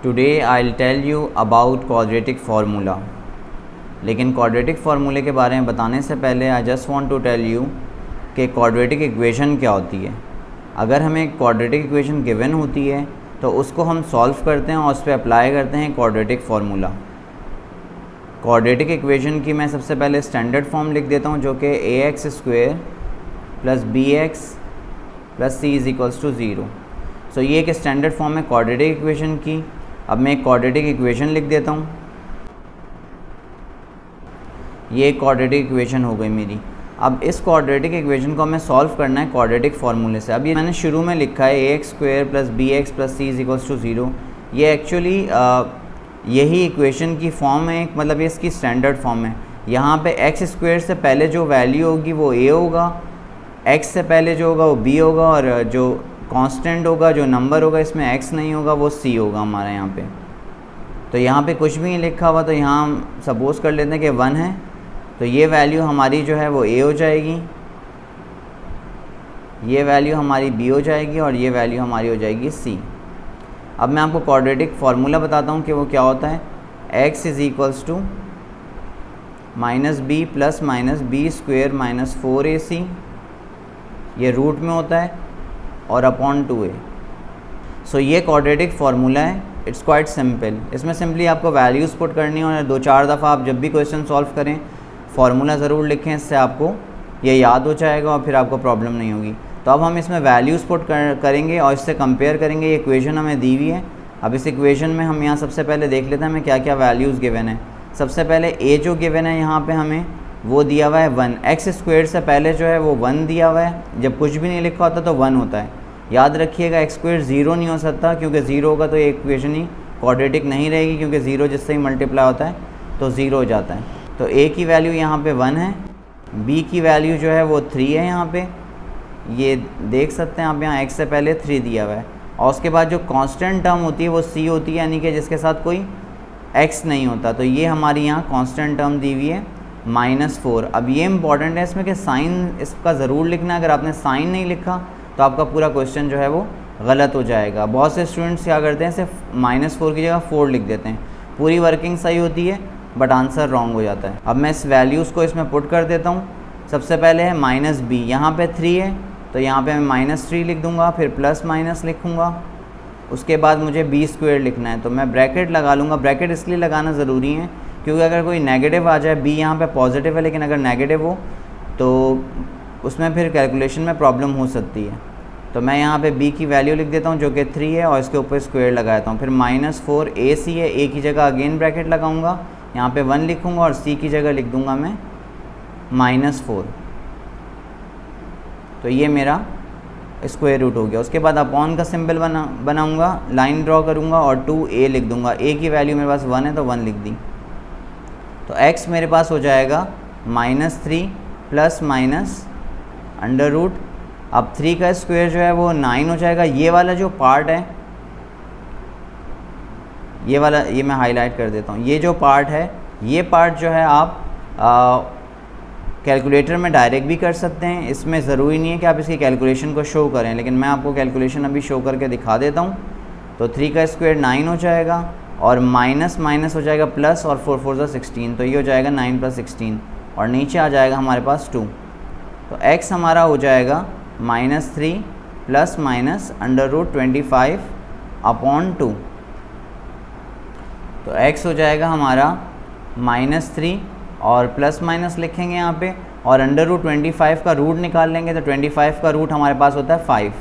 Today I will tell you about quadratic formula. लेकिन quadratic फार्मूले के बारे में बताने से पहले I just want to tell you कि क्वाड्रेटिक इक्वेशन क्या होती है। अगर हमें क्वाड्रेटिक इक्वेशन गिवन होती है तो उसको हम सॉल्व करते हैं और उस पर अप्लाई करते हैं क्वाड्रेटिक फार्मूला। क्वाड्रेटिक इक्वेशन की मैं सबसे पहले स्टैंडर्ड फॉर्म लिख देता हूँ, जो कि ax² + bx + c = 0। सो ये एक स्टैंडर्ड फॉर्म है क्वाड्रेटिक इक्वेशन की। अब मैं एक क्वाड्रेटिक इक्वेशन लिख देता हूँ। ये एक क्वाड्रेटिक इक्वेशन हो गई मेरी। अब इस क्वाड्रेटिक इक्वेशन को हमें सॉल्व करना है क्वाड्रेटिक फार्मूले से। अब ये मैंने शुरू में लिखा है ax² + bx + c = 0। ये एक्चुअली यही इक्वेशन की फॉर्म है, मतलब ये इसकी स्टैंडर्ड फॉर्म है। यहाँ पे x² से पहले जो वैल्यू होगी वो a होगा, x से पहले जो होगा वो b होगा, और जो कांस्टेंट होगा, जो नंबर होगा इसमें x नहीं होगा, वो c होगा हमारे यहाँ पे। तो यहाँ पे कुछ भी नहीं लिखा हुआ, तो यहाँ हम सपोज़ कर लेते हैं कि 1 है, तो ये वैल्यू हमारी जो है वो a हो जाएगी, ये वैल्यू हमारी b हो जाएगी, और ये वैल्यू हमारी हो जाएगी c। अब मैं आपको क्वाड्रेटिक फार्मूला बताता हूँ कि वो क्या होता है। x = -b ± b² - 4ac, ये रूट में होता है, और अपॉन 2a। सो ये क्वाड्रेटिक फार्मूला है। It's quite simple. इसमें सिंपली आपको वैल्यूज़ पुट करनी है, और 2-4 दफ़ा आप जब भी क्वेश्चन सॉल्व करें फार्मूला ज़रूर लिखें, इससे आपको ये याद हो जाएगा और फिर आपको प्रॉब्लम नहीं होगी। तो अब हम इसमें वैल्यूज़ पुट करेंगे और इससे कंपेयर करेंगे। ये इक्वेशन हमें दी हुई है। अब इस इक्वेशन में हम यहाँ सबसे पहले देख लेते हैं हमें क्या क्या वैल्यूज़ गिवन है। सबसे पहले a जो गिवन है यहाँ पे हमें वो दिया हुआ है 1। x² से पहले जो है वो 1 दिया हुआ है। जब कुछ भी नहीं लिखा होता तो 1 होता है। याद रखिएगा x² 0 नहीं हो सकता, क्योंकि 0 होगा तो ये इक्वेशन ही क्वाड्रेटिक नहीं रहेगी, क्योंकि 0 जिससे ही मल्टीप्लाई होता है तो 0 हो जाता है। तो a की वैल्यू यहाँ पे 1 है, b की वैल्यू जो है वो 3 है। यहाँ पे ये देख सकते हैं आप, यहाँ x से पहले 3 दिया हुआ है, और उसके बाद जो कांस्टेंट टर्म होती है वो c होती है, यानी कि जिसके साथ कोई x नहीं होता। तो ये हमारी यहाँ कांस्टेंट टर्म दी हुई है -4। अब ये इंपॉर्टेंट है इसमें कि साइन इसका ज़रूर लिखना है। अगर आपने साइन नहीं लिखा तो आपका पूरा क्वेश्चन जो है वो गलत हो जाएगा। बहुत से स्टूडेंट्स क्या करते हैं, सिर्फ -4 की जगह 4 लिख देते हैं। पूरी वर्किंग सही होती है बट आंसर रॉन्ग हो जाता है। अब मैं इस वैल्यूज़ को इसमें पुट कर देता हूँ। सबसे पहले है -b, यहाँ पे 3 है तो यहाँ पे मैं -3 लिख दूँगा, फिर प्लस माइनस लिखूँगा। उसके बाद मुझे b² लिखना है, तो मैं ब्रैकेट लगा लूँगा। ब्रैकेट इसलिए लगाना ज़रूरी है क्योंकि अगर कोई नेगेटिव आ जाए, b यहाँ पे पॉजिटिव है लेकिन अगर नेगेटिव हो तो उसमें फिर कैलकुलेशन में प्रॉब्लम हो सकती है। तो मैं यहाँ पे b की वैल्यू लिख देता हूँ जो कि 3 है, और इसके ऊपर स्क्वायर लगाता हूँ। फिर -4ac है, a की जगह अगेन ब्रैकेट लगाऊँगा, यहाँ पे 1 लिखूँगा, और c की जगह लिख दूँगा मैं -4। तो ये मेरा स्क्वायर रूट हो गया। उसके बाद अपॉन का सिंबल बनाऊँगा, लाइन ड्रॉ करूँगा और 2a लिख दूँगा। a की वैल्यू मेरे पास 1 है तो 1 लिख दी। तो x मेरे पास हो जाएगा -3 ± √। अब 3 का स्क्वायर जो है वो 9 हो जाएगा। ये वाला जो पार्ट है, ये वाला, ये मैं हाईलाइट कर देता हूँ। ये जो पार्ट है, ये पार्ट जो है आप कैलकुलेटर में डायरेक्ट भी कर सकते हैं। इसमें ज़रूरी नहीं है कि आप इसकी कैलकुलेशन को शो करें, लेकिन मैं आपको कैलकुलेशन अभी शो करके दिखा देता हूँ। तो 3 का स्क्वायर 9 हो जाएगा, और माइनस माइनस हो जाएगा प्लस, और 4 4 16, तो ये हो जाएगा 9 + 16, और नीचे आ जाएगा हमारे पास 2। तो x हमारा हो जाएगा -3 ± √25/2। तो x हो जाएगा हमारा -3, और प्लस माइनस लिखेंगे यहाँ पे, और √25 का रूट निकाल लेंगे। तो 25 का रूट हमारे पास होता है 5।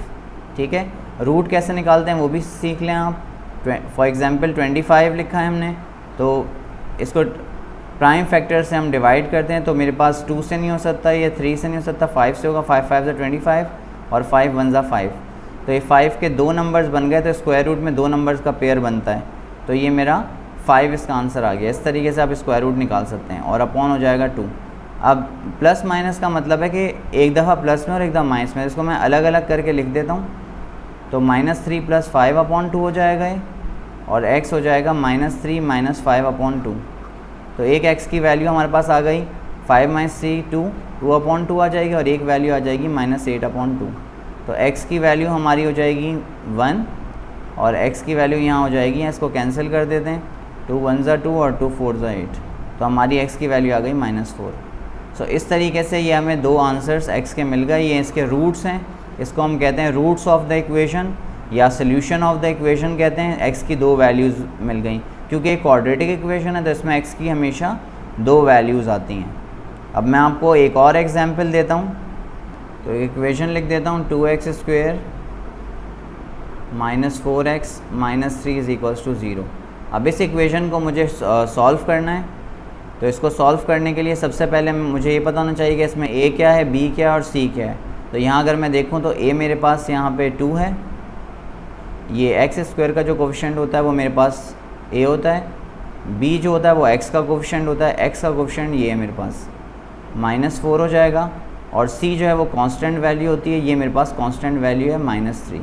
ठीक है, रूट कैसे निकालते हैं वो भी सीख लें आप। फॉर एग्जांपल 25 लिखा है हमने, तो इसको प्राइम फैक्टर से हम डिवाइड करते हैं। तो मेरे पास 2 से नहीं हो सकता, ये 3 से नहीं हो सकता, 5 से होगा। 5 5 25, और 5 1 5। तो ये 5 के 2 नंबर्स बन गए, तो स्क्वायर रूट में 2 नंबर्स का पेयर बनता है। तो ये मेरा 5 इसका आंसर आ गया। इस तरीके से आप स्क्वायर रूट निकाल सकते हैं, और अपॉन हो जाएगा 2। अब प्लस माइनस का मतलब है कि एक दफ़ा प्लस में और एक दफ़ा माइनस में, इसको मैं अलग अलग करके लिख देता हूँ। तो -3 + 5/2 हो जाएगा ये, और x हो जाएगा -3 - 5/2। तो एक x की वैल्यू हमारे पास आ गई 5 - 3 2, 2/2 आ जाएगी, और एक वैल्यू आ जाएगी -8/2। तो x की वैल्यू हमारी हो जाएगी 1, और x की वैल्यू यहाँ हो जाएगी, इसको कैंसिल कर देते हैं, 2 1 ज़ा 2 और 2 4 ज़ा 8, तो हमारी x की वैल्यू आ गई -4। सो इस तरीके से ये हमें दो आंसर्स x के मिल गए। ये इसके रूट्स हैं, इसको हम कहते हैं रूट्स ऑफ द इक्वेशन या सोल्यूशन ऑफ द इक्वेशन कहते हैं। x की दो वैल्यूज़ मिल गई, क्योंकि एक क्वाड्रेटिक इक्वेशन है तो इसमें x की हमेशा दो वैल्यूज़ आती हैं। अब मैं आपको एक और एग्जांपल देता हूँ, तो इक्वेशन लिख देता हूँ 2x² - 4x - 3 = 0। अब इस इक्वेशन को मुझे सॉल्व करना है, तो इसको सॉल्व करने के लिए सबसे पहले मुझे ये पता होना चाहिए कि इसमें a क्या है, b क्या है और c क्या है। तो यहाँ अगर मैं देखूँ तो a मेरे पास यहाँ पे 2 है, ये x² का जो कोफिशिएंट होता है वो मेरे पास a होता है, b जो होता है वो x का कोफिशिएंट होता है, x का कोफिशिएंट ये है मेरे पास -4 हो जाएगा, और c जो है वो कांस्टेंट वैल्यू होती है, ये मेरे पास कांस्टेंट वैल्यू है -3।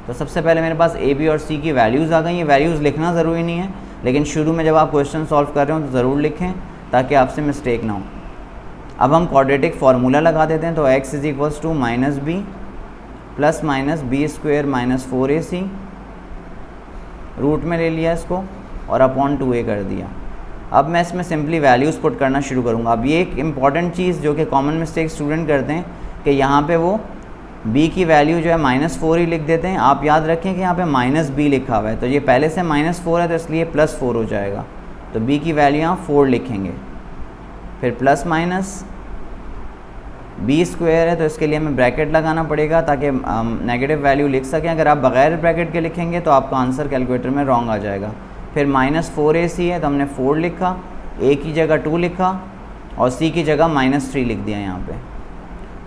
तो सबसे पहले मेरे पास a, b और c की वैल्यूज़ आ गई। ये वैल्यूज़ लिखना ज़रूरी नहीं है, लेकिन शुरू में जब आप क्वेश्चन सॉल्व कर रहे हो तो ज़रूर लिखें ताकि आपसे मिस्टेक ना हो। अब हम क्वाड्रेटिक फार्मूला लगा देते हैं, तो x = -b ± b² - 4ac, root में ले लिया इसको और अपॉन 2a कर दिया। अब मैं इसमें सिंपली वैल्यूज़ पुट करना शुरू करूँगा। अब ये एक इम्पॉर्टेंट चीज़ जो कि कॉमन मिस्टेक स्टूडेंट करते हैं कि यहाँ पे वो b की वैल्यू जो है -4 ही लिख देते हैं। आप याद रखें कि यहाँ पे -b लिखा हुआ है, तो ये पहले से -4 है तो इसलिए +4 हो जाएगा, तो b की वैल्यू यहाँ 4 लिखेंगे। फिर प्लस माइनस b² है तो इसके लिए हमें ब्रैकेट लगाना पड़ेगा ताकि नेगेटिव वैल्यू लिख सकें। अगर आप बगैर ब्रैकेट के लिखेंगे तो आपका आंसर कैलकुलेटर में रॉन्ग आ जाएगा। फिर -4ac है तो हमने 4 लिखा, a की जगह 2 लिखा और c की जगह -3 लिख दिया यहाँ पे,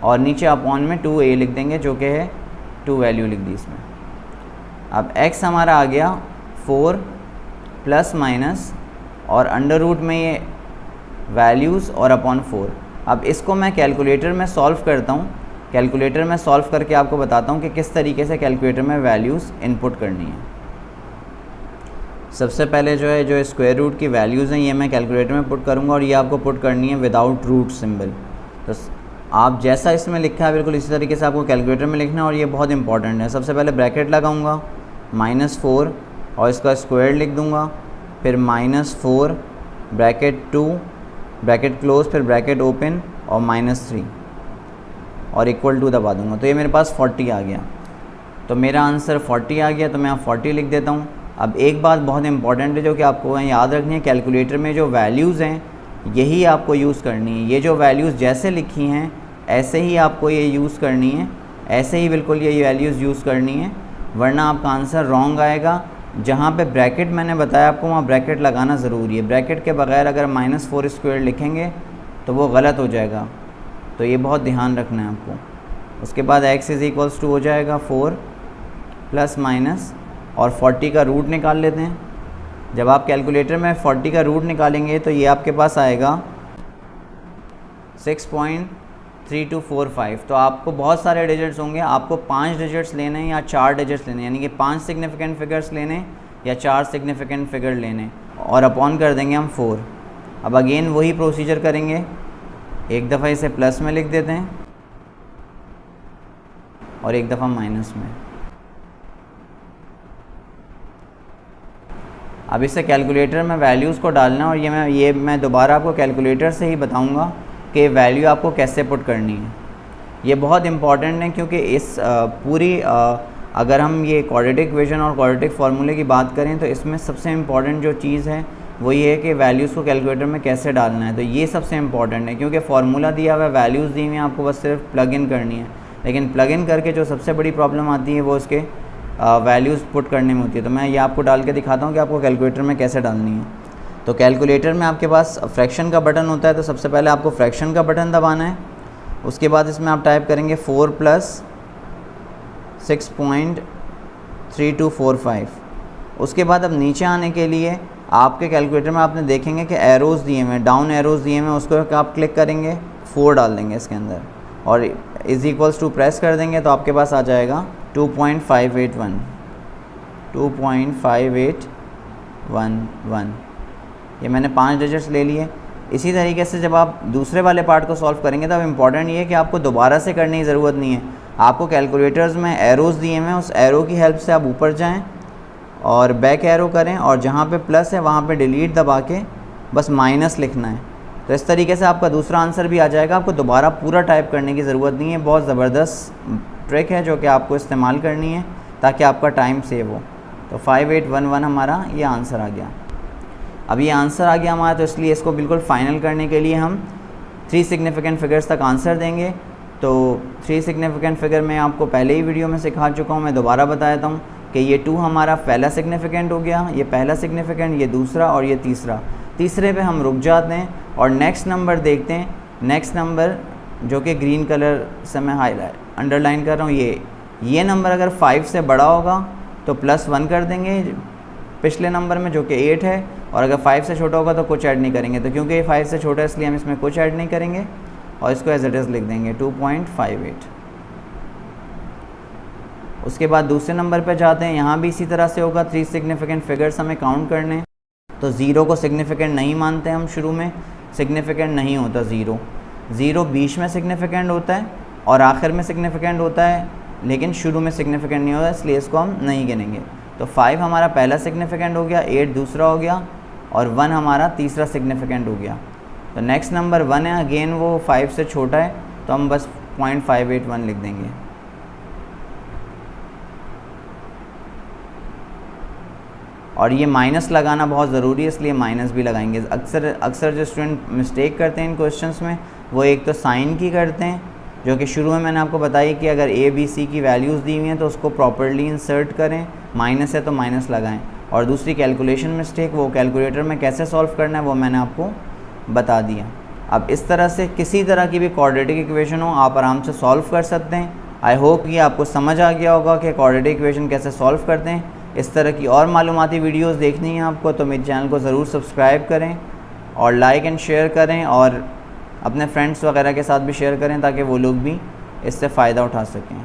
और नीचे अपॉन में 2a लिख देंगे जो कि है 2 वैल्यू लिख दी इसमें। अब x हमारा आ गया 4 प्लस माइनस और अंडर रूट में ये वैल्यूज़ और अपॉन 4। अब इसको मैं कैलकुलेटर में सॉल्व करता हूँ, कैलकुलेटर में सॉल्व करके आपको बताता हूँ कि किस तरीके से कैलकुलेटर में वैल्यूज़ इनपुट करनी है। सबसे पहले जो है जो स्क्वायर रूट की वैल्यूज़ हैं ये मैं कैलकुलेटर में पुट करूँगा और ये आपको पुट करनी है विदाउट रूट सिंबल। तो आप जैसा इसमें लिखा है बिल्कुल इसी तरीके से आपको कैलकुलेटर में लिखना है, और ये बहुत इंपॉर्टेंट है। सबसे पहले ब्रैकेट लगाऊंगा -4 और इसका स्क्वायर लिख दूंगा, फिर -4 ब्रैकेट 2 ब्रैकेट क्लोज, फिर ब्रैकेट ओपन और -3 और इक्वल टू दबा दूंगा, तो ये मेरे पास 40 आ गया। तो मेरा आंसर 40 आ गया, तो मैं 40 लिख देता हूँ। अब एक बात बहुत इंपॉर्टेंट है जो कि आपको याद रखनी है, कैलकुलेटर में जो वैल्यूज़ हैं यही आपको यूज़ करनी है। ये जो वैल्यूज़ जैसे लिखी हैं ऐसे ही आपको ये यूज़ करनी है, ऐसे ही बिल्कुल ये वैल्यूज़ यूज़ करनी है, वरना आपका आंसर रॉन्ग आएगा। जहाँ पे ब्रैकेट मैंने बताया आपको वहाँ ब्रैकेट लगाना ज़रूरी है। ब्रैकेट के बगैर अगर -4² लिखेंगे तो वो गलत हो जाएगा, तो ये बहुत ध्यान रखना है आपको। उसके बाद x = हो जाएगा 4 प्लस माइनस और 40 का रूट निकाल लेते हैं। जब आप कैलकुलेटर में 40 का रूट निकालेंगे तो ये आपके पास आएगा 6.3245। तो आपको बहुत सारे डिजिट्स होंगे, आपको 5 डिजिट्स लेने हैं या 4 डिजिट्स लेने हैं, यानी कि 5 सिग्निफिकेंट फिगर्स लेने या 4 सिग्निफिकेंट फिगर लेने, और अपॉन कर देंगे हम 4। अब अगेन वही प्रोसीजर करेंगे, एक दफ़ा इसे प्लस में लिख देते हैं और एक दफ़ा माइनस में। अब इससे कैलकुलेटर में वैल्यूज़ को डालना, और ये मैं दोबारा आपको कैलकुलेटर से ही बताऊंगा कि वैल्यू आपको कैसे पुट करनी है। ये बहुत इंपॉर्टेंट है क्योंकि इस अगर हम ये क्वाड्रेटिक इक्वेशन और क्वाड्रेटिक फार्मूले की बात करें तो इसमें सबसे इम्पॉर्टेंट जो चीज़ है वो ये है कि वैल्यूज़ को कैलकुलेटर में कैसे डालना है। तो ये सबसे इम्पॉर्टेंट है क्योंकि फार्मूला दिया हुआ है, वैल्यूज़ दी हुई हैं, आपको बस सिर्फ प्लग इन करनी है। लेकिन प्लग इन करके जो सबसे बड़ी प्रॉब्लम आती है वो उसके वैल्यूज़ पुट करने में होती है। तो मैं ये आपको डाल के दिखाता हूँ कि आपको कैलकुलेटर में कैसे डालनी है। तो कैलकुलेटर में आपके पास फ्रैक्शन का बटन होता है, तो सबसे पहले आपको फ्रैक्शन का बटन दबाना है। उसके बाद इसमें आप टाइप करेंगे 4 + 6.3245। उसके बाद अब नीचे आने के लिए आपके कैलकुलेटर में आपने देखेंगे कि एरोज़ दिए हुए हैं, डाउन एरोज़ दिए हुए हैं, उसको आप क्लिक करेंगे, 4 डाल देंगे इसके अंदर और = प्रेस कर देंगे तो आपके पास आ जाएगा 2.581 2.5811। ये मैंने 5 डिजिट्स ले लिए। इसी तरीके से जब आप दूसरे वाले पार्ट को सॉल्व करेंगे तो अब इम्पॉर्टेंट ये है कि आपको दोबारा से करने की ज़रूरत नहीं है। आपको कैलकुलेटर्स में एरोज़ दिए हुए हैं, उस एरो की हेल्प से आप ऊपर जाएं और बैक एरो करें और जहाँ पे प्लस है वहाँ पे डिलीट दबा के बस माइनस लिखना है। तो इस तरीके से आपका दूसरा आंसर भी आ जाएगा। आपको दोबारा पूरा टाइप करने की ज़रूरत नहीं है। बहुत ज़बरदस्त ट्रिक है जो कि आपको इस्तेमाल करनी है ताकि आपका टाइम सेव हो। तो 5811 हमारा ये आंसर आ गया। अब ये आंसर आ गया हमारा, तो इसलिए इसको बिल्कुल फ़ाइनल करने के लिए हम 3 सिग्निफिकेंट फिगर्स तक आंसर देंगे। तो 3 सिग्निफिकेंट फिगर मैं आपको पहले ही वीडियो में सिखा चुका हूँ, मैं दोबारा बता देता हूँ कि ये 2 हमारा पहला सिग्निफिकेंट हो गया, ये पहला सिग्निफिकेंट, ये दूसरा और ये तीसरा। तीसरे पे हम रुक जाते हैं और नेक्स्ट नंबर देखते हैं। नेक्स्ट नंबर जो कि ग्रीन कलर से मैं हाईलाइट अंडरलाइन कर रहा हूँ, ये नंबर अगर 5 से बड़ा होगा तो +1 कर देंगे पिछले नंबर में जो कि 8 है, और अगर 5 से छोटा होगा तो कुछ ऐड नहीं करेंगे। तो क्योंकि ये 5 से छोटा है इसलिए हम इसमें कुछ ऐड नहीं करेंगे और इसको एज इट इज़ लिख देंगे 2.58। उसके बाद दूसरे नंबर पर जाते हैं। यहाँ भी इसी तरह से होगा, 3 सिग्निफिकेंट फिगर्स हमें काउंट करने हैं। तो 0 को सिग्निफिकेंट नहीं मानते हम, शुरू में सिग्निफिकेंट नहीं होता 0 बीच में सिग्निफिकेंट होता है और आखिर में सिग्निफिकेंट होता है, लेकिन शुरू में सिग्निफिकेंट नहीं होता, इसलिए इसको हम नहीं गिनेंगे। तो 5 हमारा पहला सिग्निफिकेंट हो गया, 8 दूसरा हो गया और 1 हमारा तीसरा सिग्निफिकेंट हो गया। तो नेक्स्ट नंबर 1 है, अगेन वो 5 से छोटा है तो हम बस 0.581 लिख देंगे। और ये माइनस लगाना बहुत ज़रूरी है, इसलिए माइनस भी लगाएंगे। अक्सर जो स्टूडेंट मिस्टेक करते हैं इन क्वेश्चंस में, वो एक तो साइन की करते हैं, जो कि शुरू में मैंने आपको बताई कि अगर A B C की वैल्यूज़ दी हुई हैं तो उसको प्रॉपर्ली इंसर्ट करें, माइनस है तो माइनस लगाएं। और दूसरी कैलकुलेशन मिस्टेक, वो कैलकुलेटर में कैसे सॉल्व करना है वो मैंने आपको बता दिया। अब इस तरह से किसी तरह की भी क्वाड्रेटिक इक्वेशन हो आप आराम से सॉल्व कर सकते हैं। आई होप ये आपको समझ आ गया होगा कि क्वाड्रेटिक इक्वेशन कैसे सॉल्व करते हैं। इस तरह की और मालूमाती वीडियोस देखनी है आपको तो मेरे चैनल को ज़रूर सब्सक्राइब करें और लाइक एंड शेयर करें और अपने फ्रेंड्स वगैरह के साथ भी शेयर करें ताकि वो लोग भी इससे फ़ायदा उठा सकें।